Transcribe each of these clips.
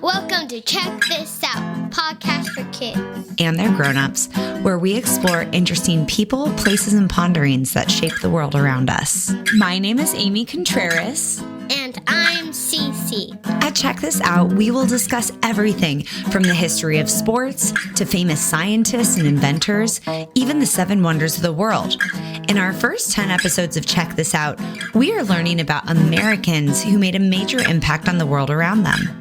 Welcome to Check This Out, podcast for kids and their grown-ups, where we explore interesting people, places, and ponderings that shape the world around us. My name is Amy Contreras. And I'm Cece. At Check This Out, we will discuss everything from the history of sports to famous scientists and inventors, even the 7 wonders of the world. In our first 10 episodes of Check This Out, we are learning about Americans who made a major impact on the world around them.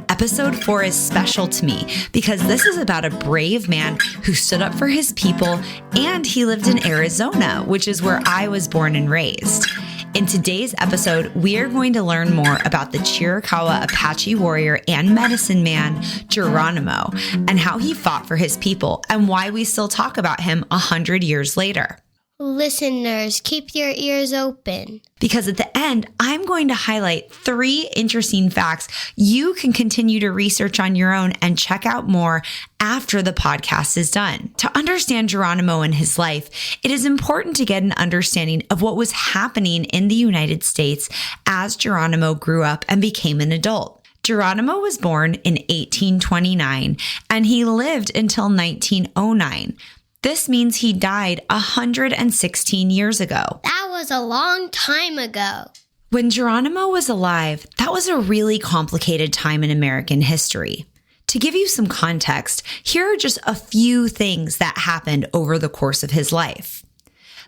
Episode 4 is special to me because this is about a brave man who stood up for his people, and he lived in Arizona, which is where I was born and raised. In today's episode, we are going to learn more about the Chiricahua Apache warrior and medicine man, Geronimo, and how he fought for his people and why we still talk about him 100 years later. Listeners, keep your ears open. Because at the end, I'm going to highlight 3 interesting facts you can continue to research on your own and check out more after the podcast is done. To understand Geronimo and his life, it is important to get an understanding of what was happening in the United States as Geronimo grew up and became an adult. Geronimo was born in 1829, and he lived until 1909. This means he died 116 years ago. That was a long time ago. When Geronimo was alive, that was a really complicated time in American history. To give you some context, here are just a few things that happened over the course of his life.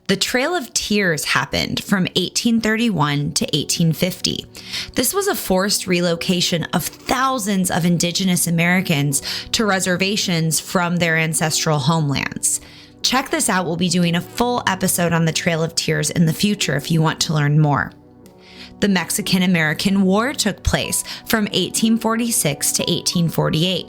The Trail of Tears happened from 1831 to 1850. This was a forced relocation of thousands of indigenous Americans to reservations from their ancestral homelands. Check This Out, we'll be doing a full episode on the Trail of Tears in the future if you want to learn more. The Mexican-American War took place from 1846 to 1848.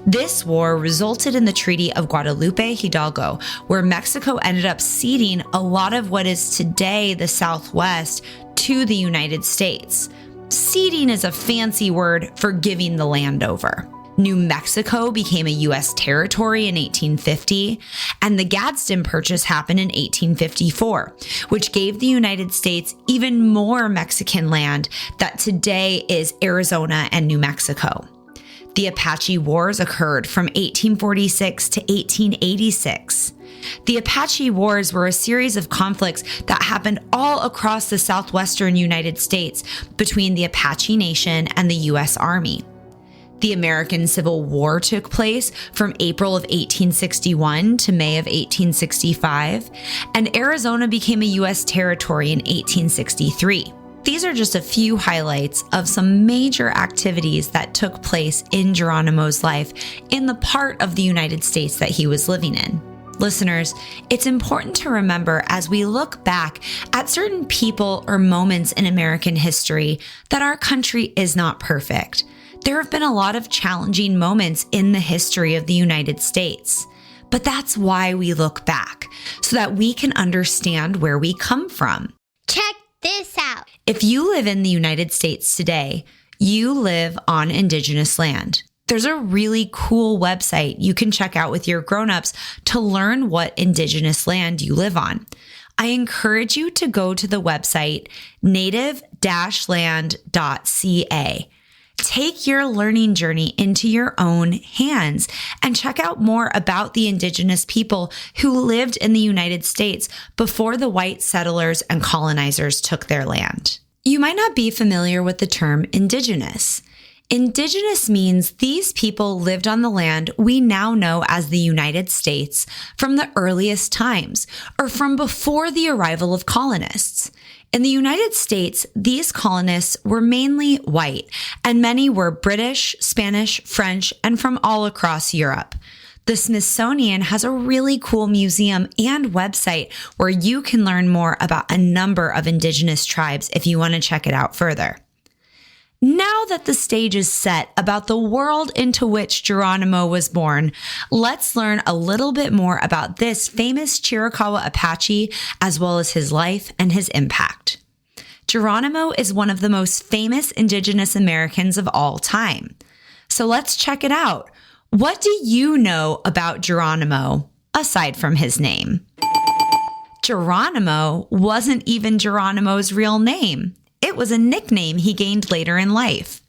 This war resulted in the Treaty of Guadalupe Hidalgo, where Mexico ended up ceding a lot of what is today the Southwest to the United States. Ceding is a fancy word for giving the land over. New Mexico became a U.S. territory in 1850, and the Gadsden Purchase happened in 1854, which gave the United States even more Mexican land that today is Arizona and New Mexico. The Apache Wars occurred from 1846 to 1886. The Apache Wars were a series of conflicts that happened all across the southwestern United States between the Apache Nation and the U.S. Army. The American Civil War took place from April of 1861 to May of 1865, and Arizona became a U.S. territory in 1863. These are just a few highlights of some major activities that took place in Geronimo's life in the part of the United States that he was living in. Listeners, it's important to remember as we look back at certain people or moments in American history that our country is not perfect. There have been a lot of challenging moments in the history of the United States. But that's why we look back, so that we can understand where we come from. Check this out. If you live in the United States today, you live on indigenous land. There's a really cool website you can check out with your grown-ups to learn what indigenous land you live on. I encourage you to go to the website native-land.ca. Take your learning journey into your own hands and check out more about the indigenous people who lived in the United States before the white settlers and colonizers took their land. You might not be familiar with the term indigenous. Indigenous means these people lived on the land we now know as the United States from the earliest times, or from before the arrival of colonists. In the United States, these colonists were mainly white, and many were British, Spanish, French, and from all across Europe. The Smithsonian has a really cool museum and website where you can learn more about a number of indigenous tribes if you want to check it out further. Now that the stage is set about the world into which Geronimo was born, let's learn a little bit more about this famous Chiricahua Apache, as well as his life and his impact. Geronimo is one of the most famous indigenous Americans of all time. So let's check it out. What do you know about Geronimo, aside from his name? Geronimo wasn't even Geronimo's real name. It was a nickname he gained later in life.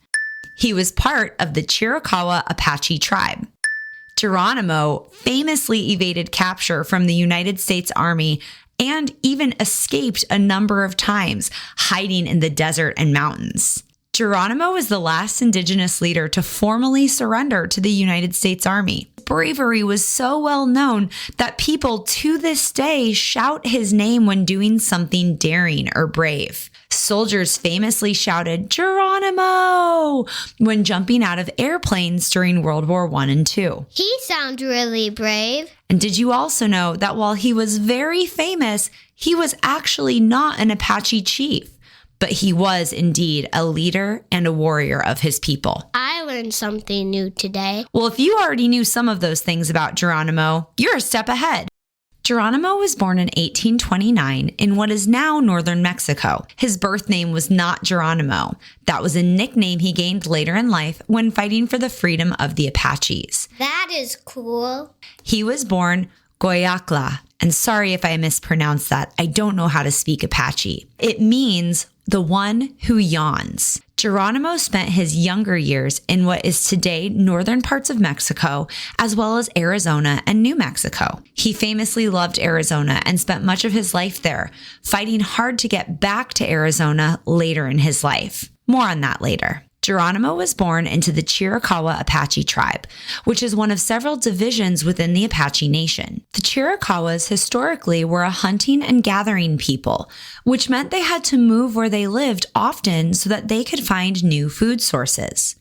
He was part of the Chiricahua Apache tribe. Geronimo famously evaded capture from the United States Army and even escaped a number of times, hiding in the desert and mountains. Geronimo was the last indigenous leader to formally surrender to the United States Army. Bravery was so well known that people to this day shout his name when doing something daring or brave. Soldiers famously shouted, "Geronimo!" when jumping out of airplanes during World War I and II. He sounds really brave. And did you also know that while he was very famous, he was actually not an Apache chief, but he was indeed a leader and a warrior of his people? I learned something new today. Well, if you already knew some of those things about Geronimo, you're a step ahead. Geronimo was born in 1829 in what is now northern Mexico. His birth name was not Geronimo. That was a nickname he gained later in life when fighting for the freedom of the Apaches. That is cool. He was born Goyakla, and sorry if I mispronounced that. I don't know how to speak Apache. It means the one who yawns. Geronimo spent his younger years in what is today northern parts of Mexico, as well as Arizona and New Mexico. He famously loved Arizona and spent much of his life there, fighting hard to get back to Arizona later in his life. More on that later. Geronimo was born into the Chiricahua Apache tribe, which is one of several divisions within the Apache Nation. The Chiricahuas historically were a hunting and gathering people, which meant they had to move where they lived often so that they could find new food sources.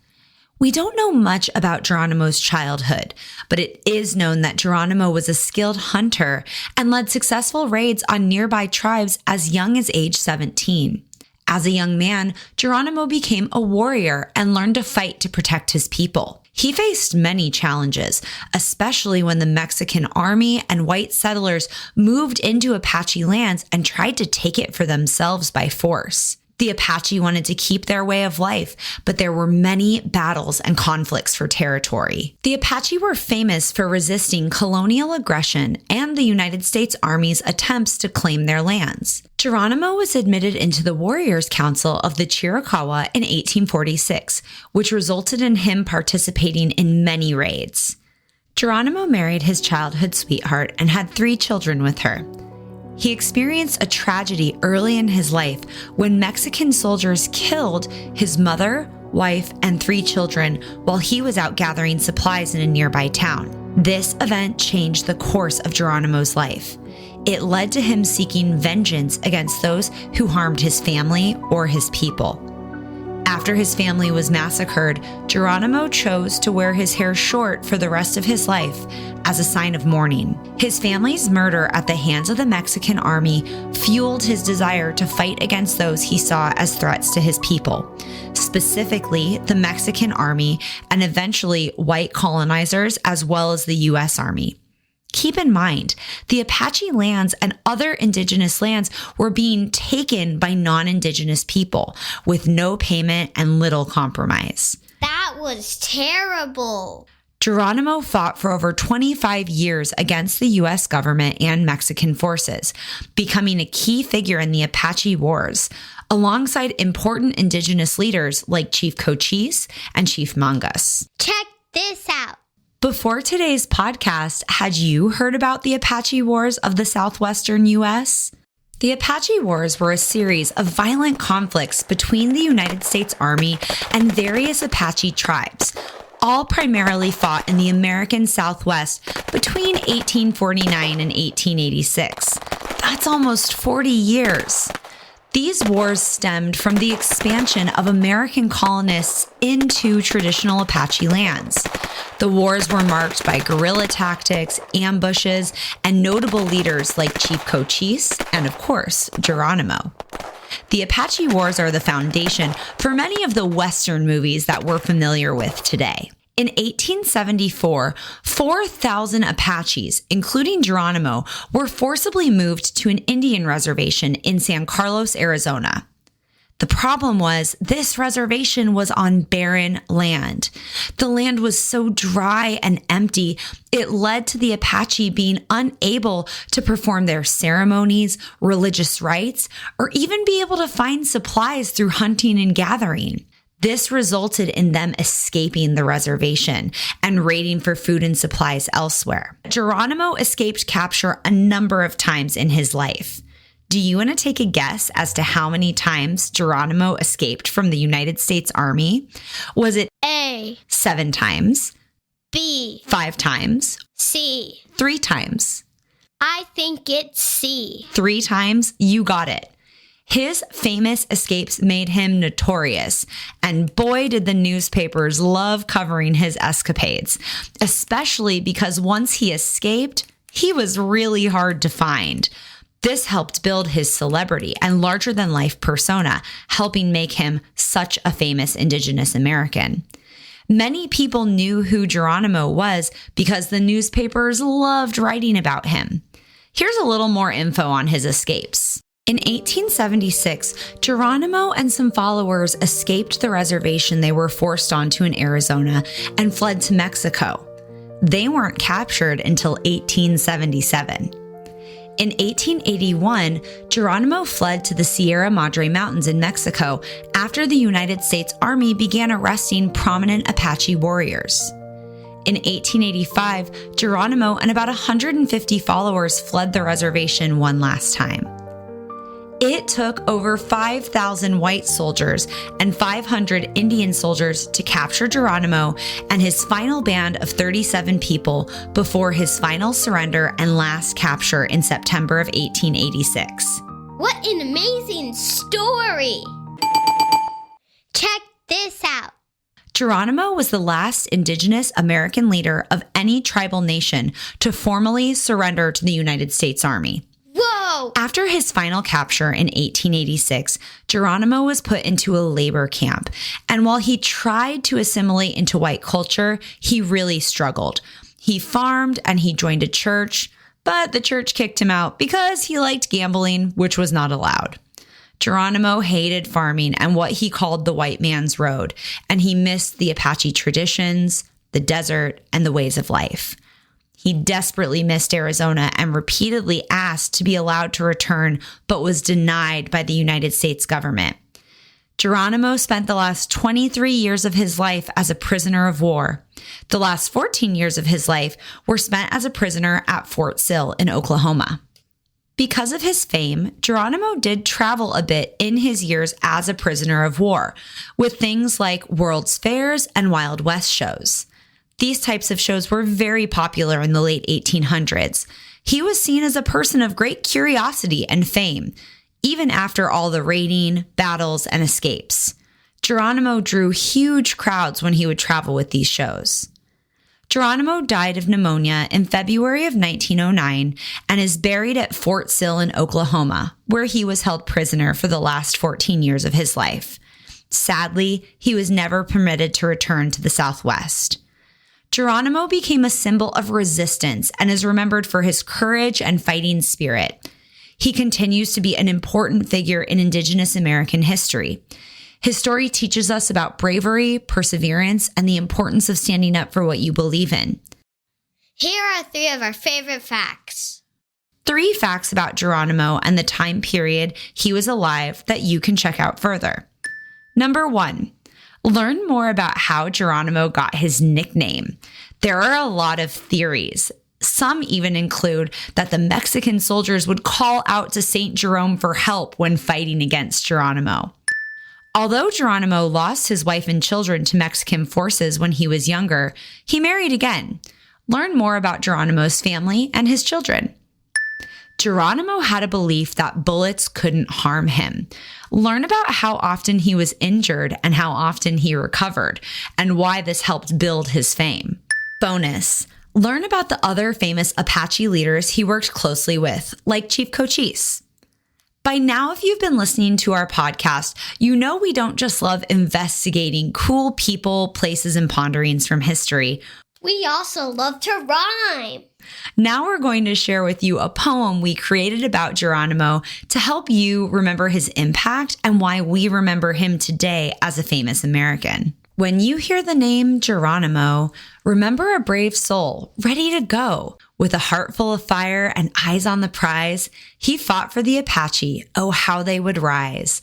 We don't know much about Geronimo's childhood, but it is known that Geronimo was a skilled hunter and led successful raids on nearby tribes as young as age 17. As a young man, Geronimo became a warrior and learned to fight to protect his people. He faced many challenges, especially when the Mexican army and white settlers moved into Apache lands and tried to take it for themselves by force. The Apache wanted to keep their way of life, but there were many battles and conflicts for territory. The Apache were famous for resisting colonial aggression and the United States Army's attempts to claim their lands. Geronimo was admitted into the Warriors' Council of the Chiricahua in 1846, which resulted in him participating in many raids. Geronimo married his childhood sweetheart and had 3 children with her. He experienced a tragedy early in his life when Mexican soldiers killed his mother, wife, and 3 children while he was out gathering supplies in a nearby town. This event changed the course of Geronimo's life. It led to him seeking vengeance against those who harmed his family or his people. After his family was massacred, Geronimo chose to wear his hair short for the rest of his life as a sign of mourning. His family's murder at the hands of the Mexican army fueled his desire to fight against those he saw as threats to his people, specifically the Mexican army and eventually white colonizers as well as the U.S. Army. Keep in mind, the Apache lands and other indigenous lands were being taken by non-indigenous people with no payment and little compromise. That was terrible. Geronimo fought for over 25 years against the U.S. government and Mexican forces, becoming a key figure in the Apache Wars, alongside important indigenous leaders like Chief Cochise and Chief Mangas. Check this out. Before today's podcast, had you heard about the Apache Wars of the southwestern U.S.? The Apache Wars were a series of violent conflicts between the United States Army and various Apache tribes, all primarily fought in the American Southwest between 1849 and 1886. That's almost 40 years. These wars stemmed from the expansion of American colonists into traditional Apache lands. The wars were marked by guerrilla tactics, ambushes, and notable leaders like Chief Cochise and, of course, Geronimo. The Apache Wars are the foundation for many of the Western movies that we're familiar with today. In 1874, 4,000 Apaches, including Geronimo, were forcibly moved to an Indian reservation in San Carlos, Arizona. The problem was this reservation was on barren land. The land was so dry and empty, it led to the Apache being unable to perform their ceremonies, religious rites, or even be able to find supplies through hunting and gathering. This resulted in them escaping the reservation and raiding for food and supplies elsewhere. Geronimo escaped capture a number of times in his life. Do you want to take a guess as to how many times Geronimo escaped from the United States Army? Was it A, 7 times, B, 5 times, C? 3 times? I think it's C. 3 times? You got it. His famous escapes made him notorious, and boy did the newspapers love covering his escapades, especially because once he escaped, he was really hard to find. This helped build his celebrity and larger-than-life persona, helping make him such a famous Indigenous American. Many people knew who Geronimo was because the newspapers loved writing about him. Here's a little more info on his escapes. In 1876, Geronimo and some followers escaped the reservation they were forced onto in Arizona and fled to Mexico. They weren't captured until 1877. In 1881, Geronimo fled to the Sierra Madre Mountains in Mexico after the United States Army began arresting prominent Apache warriors. In 1885, Geronimo and about 150 followers fled the reservation one last time. It took over 5,000 white soldiers and 500 Indian soldiers to capture Geronimo and his final band of 37 people before his final surrender and last capture in September of 1886. What an amazing story! Check this out. Geronimo was the last Indigenous American leader of any tribal nation to formally surrender to the United States Army. Whoa! After his final capture in 1886, Geronimo was put into a labor camp, and while he tried to assimilate into white culture, he really struggled. He farmed and he joined a church, but the church kicked him out because he liked gambling, which was not allowed. Geronimo hated farming and what he called the white man's road, and he missed the Apache traditions, the desert, and the ways of life. He desperately missed Arizona and repeatedly asked to be allowed to return, but was denied by the United States government. Geronimo spent the last 23 years of his life as a prisoner of war. The last 14 years of his life were spent as a prisoner at Fort Sill in Oklahoma. Because of his fame, Geronimo did travel a bit in his years as a prisoner of war, with things like World's Fairs and Wild West shows. These types of shows were very popular in the late 1800s. He was seen as a person of great curiosity and fame, even after all the raiding, battles, and escapes. Geronimo drew huge crowds when he would travel with these shows. Geronimo died of pneumonia in February of 1909 and is buried at Fort Sill in Oklahoma, where he was held prisoner for the last 14 years of his life. Sadly, he was never permitted to return to the Southwest. Geronimo became a symbol of resistance and is remembered for his courage and fighting spirit. He continues to be an important figure in Indigenous American history. His story teaches us about bravery, perseverance, and the importance of standing up for what you believe in. Here are 3 of our favorite facts. 3 facts about Geronimo and the time period he was alive that you can check out further. Number 1. Learn more about how Geronimo got his nickname. There are a lot of theories. Some even include that the Mexican soldiers would call out to St. Jerome for help when fighting against Geronimo. Although Geronimo lost his wife and children to Mexican forces when he was younger, he married again. Learn more about Geronimo's family and his children. Geronimo had a belief that bullets couldn't harm him. Learn about how often he was injured and how often he recovered, and why this helped build his fame. Bonus: learn about the other famous Apache leaders he worked closely with, like Chief Cochise. By now, if you've been listening to our podcast, you know we don't just love investigating cool people, places, and ponderings from history. We also love to rhyme. Now we're going to share with you a poem we created about Geronimo to help you remember his impact and why we remember him today as a famous American. When you hear the name Geronimo, remember a brave soul ready to go. With a heart full of fire and eyes on the prize, he fought for the Apache. Oh, how they would rise.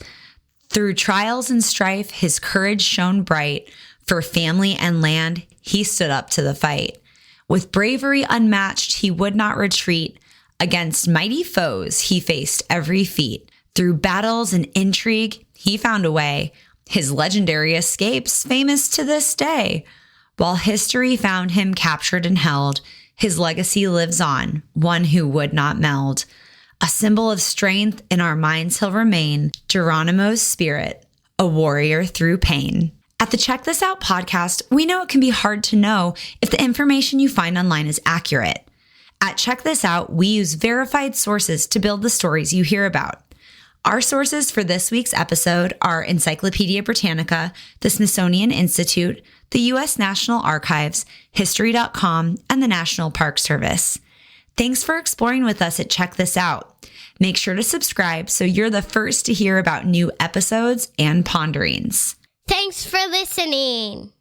Through trials and strife, his courage shone bright. For family and land, he stood up to the fight. With bravery unmatched, he would not retreat. Against mighty foes, he faced every feat. Through battles and intrigue, he found a way. His legendary escapes, famous to this day. While history found him captured and held, his legacy lives on, one who would not meld. A symbol of strength in our minds he'll remain, Geronimo's spirit, a warrior through pain. At the Check This Out podcast, we know it can be hard to know if the information you find online is accurate. At Check This Out, we use verified sources to build the stories you hear about. Our sources for this week's episode are Encyclopedia Britannica, the Smithsonian Institute, the U.S. National Archives, History.com, and the National Park Service. Thanks for exploring with us at Check This Out. Make sure to subscribe so you're the first to hear about new episodes and ponderings. Thanks for listening.